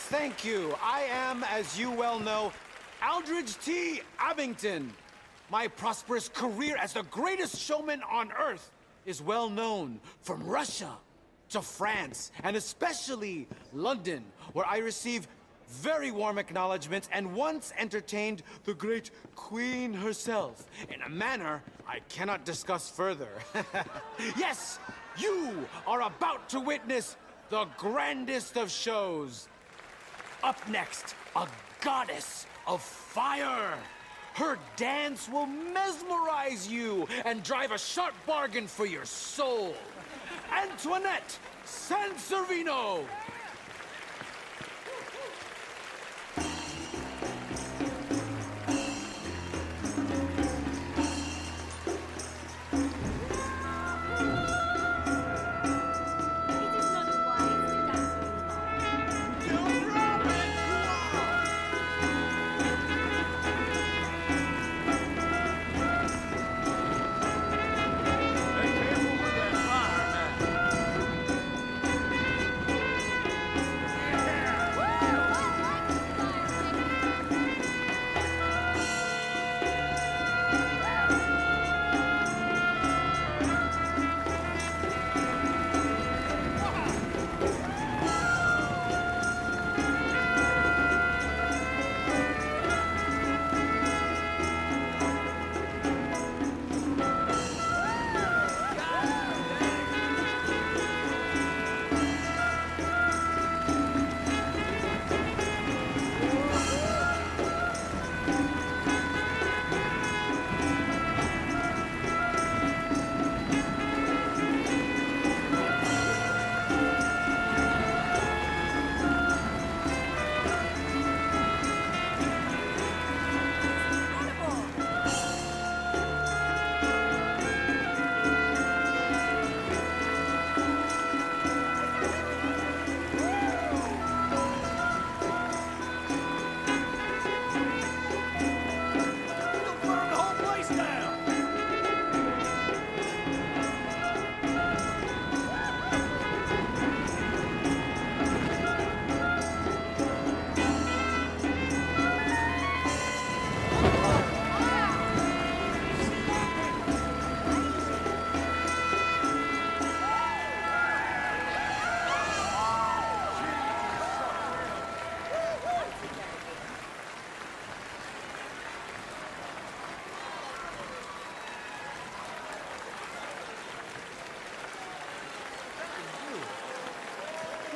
thank you. I am, as you well know, Aldridge T. Abington. My prosperous career as the greatest showman on Earth is well known from Russia to France, and especially London, where I receive very warm acknowledgments and once entertained the great Queen herself in a manner I cannot discuss further. Yes, you are about to witness the grandest of shows. Up next, a goddess of fire. Her dance will mesmerize you and drive a sharp bargain for your soul. Antoinette Sanservino.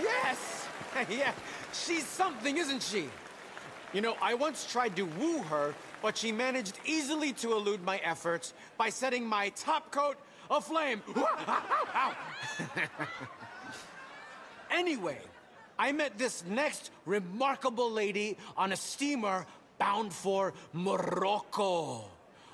Yes! Yeah, she's something, isn't she? You know, I once tried to woo her, but she managed easily to elude my efforts by setting my top coat aflame. Ow. Anyway, I met this next remarkable lady on a steamer bound for Morocco,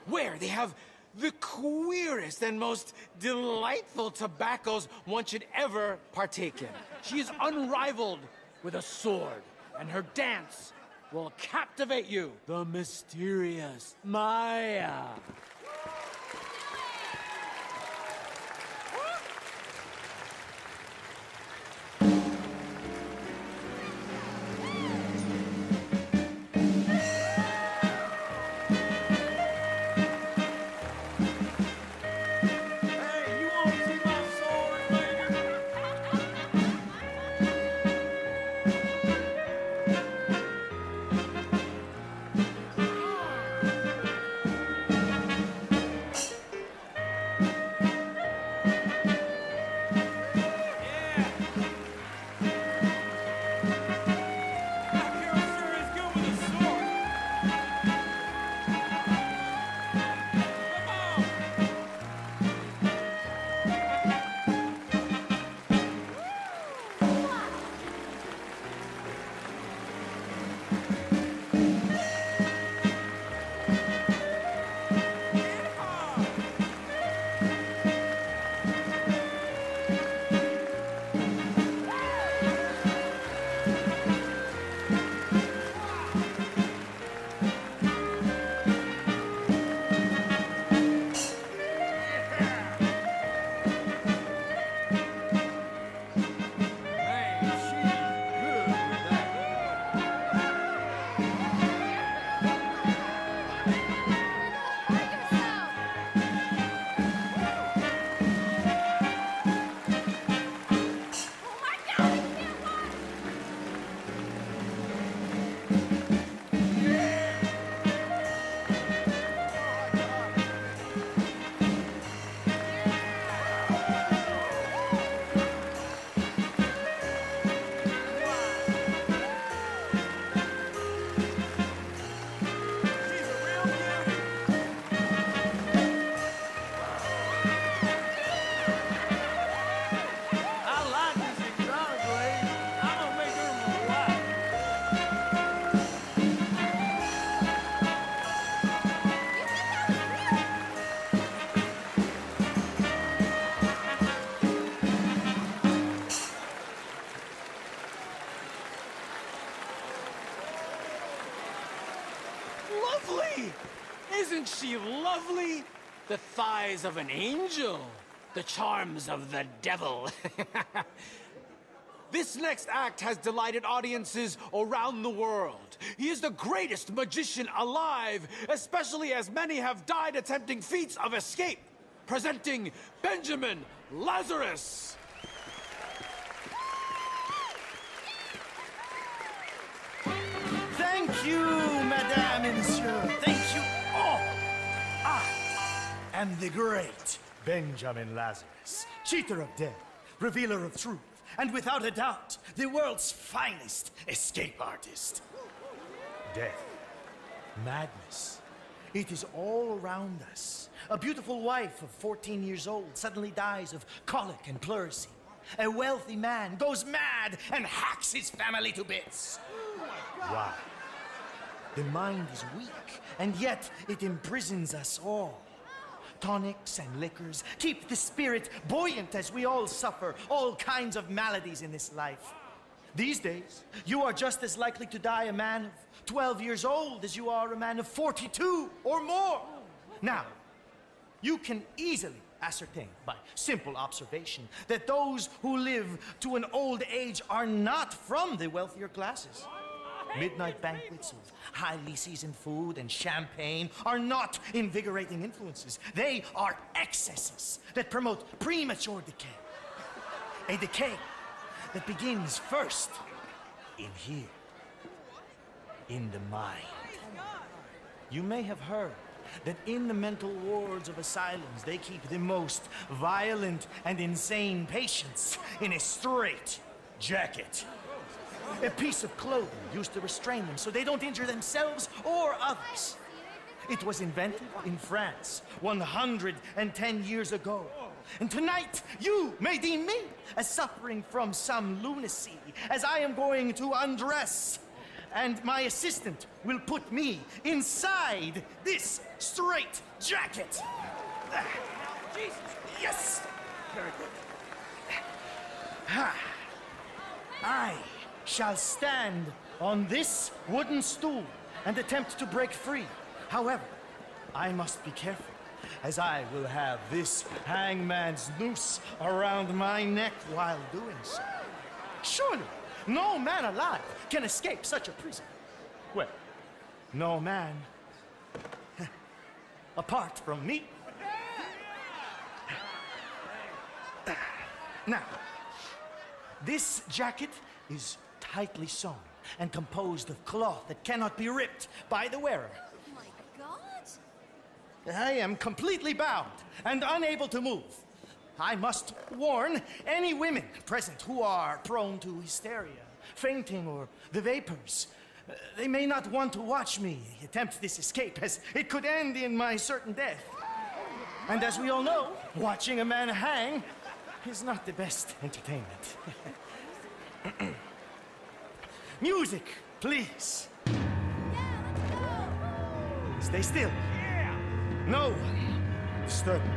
where they have the queerest and most delightful tobaccos one should ever partake in. She is unrivaled with a sword, and her dance will captivate you. The mysterious Maya. lovely! Isn't she lovely? The thighs of an angel. The charms of the devil. This next act has delighted audiences around the world. He is the greatest magician alive, especially as many have died attempting feats of escape. Presenting Benjamin Lazarus. Thank you, Madame and Monsieur. Thank you all. I am the great Benjamin Lazarus, cheater of death, revealer of truth, and without a doubt, the world's finest escape artist. Death, madness, it is all around us. A beautiful wife of 14 years old suddenly dies of colic and pleurisy. A wealthy man goes mad and hacks his family to bits. Why? The mind is weak, and yet it imprisons us all. Tonics and liquors keep the spirit buoyant as we all suffer all kinds of maladies in this life. These days, you are just as likely to die a man of 12 years old as you are a man of 42 or more. Now, you can easily ascertain by simple observation that those who live to an old age are not from the wealthier classes. Midnight banquets of highly seasoned food and champagne are not invigorating influences. They are excesses that promote premature decay. A decay that begins first in here, in the mind. You may have heard that in the mental wards of asylums, they keep the most violent and insane patients in a straight jacket. A piece of clothing used to restrain them so they don't injure themselves or others. It was invented in France 110 years ago. And tonight, you may deem me as suffering from some lunacy, as I am going to undress. And my assistant will put me inside this straight jacket. Jesus. Yes. Very good. I shall stand on this wooden stool and attempt to break free. However, I must be careful, as I will have this hangman's noose around my neck while doing so. Surely, no man alive can escape such a prison. Well, no man apart from me. Now, this jacket is tightly sewn and composed of cloth that cannot be ripped by the wearer. Oh my God! I am completely bound and unable to move. I must warn any women present who are prone to hysteria, fainting, or the vapors. They may not want to watch me attempt this escape, as it could end in my certain death. And as we all know, watching a man hang is not the best entertainment. Music, please. Yeah, let's go! Stay still. Yeah! No one disturb me.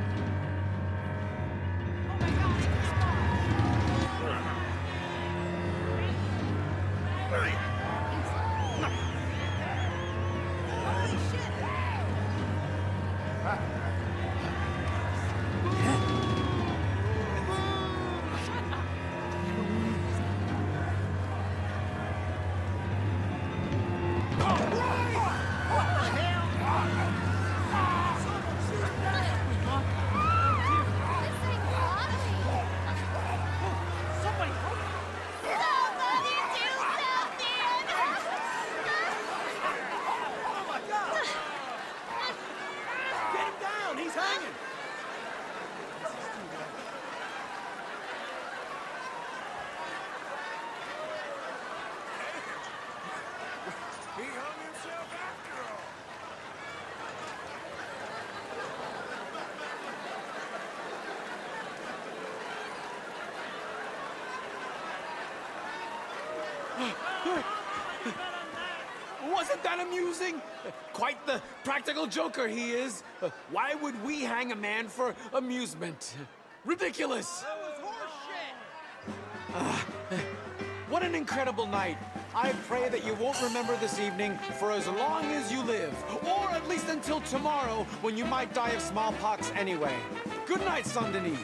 Oh my God! He hung himself after all. Wasn't that amusing? Quite the practical joker he is. Why would we hang a man for amusement? Ridiculous! That was horseshit! What an incredible night. I pray that you won't remember this evening for as long as you live, or at least until tomorrow when you might die of smallpox anyway. Good night, Saint Denis.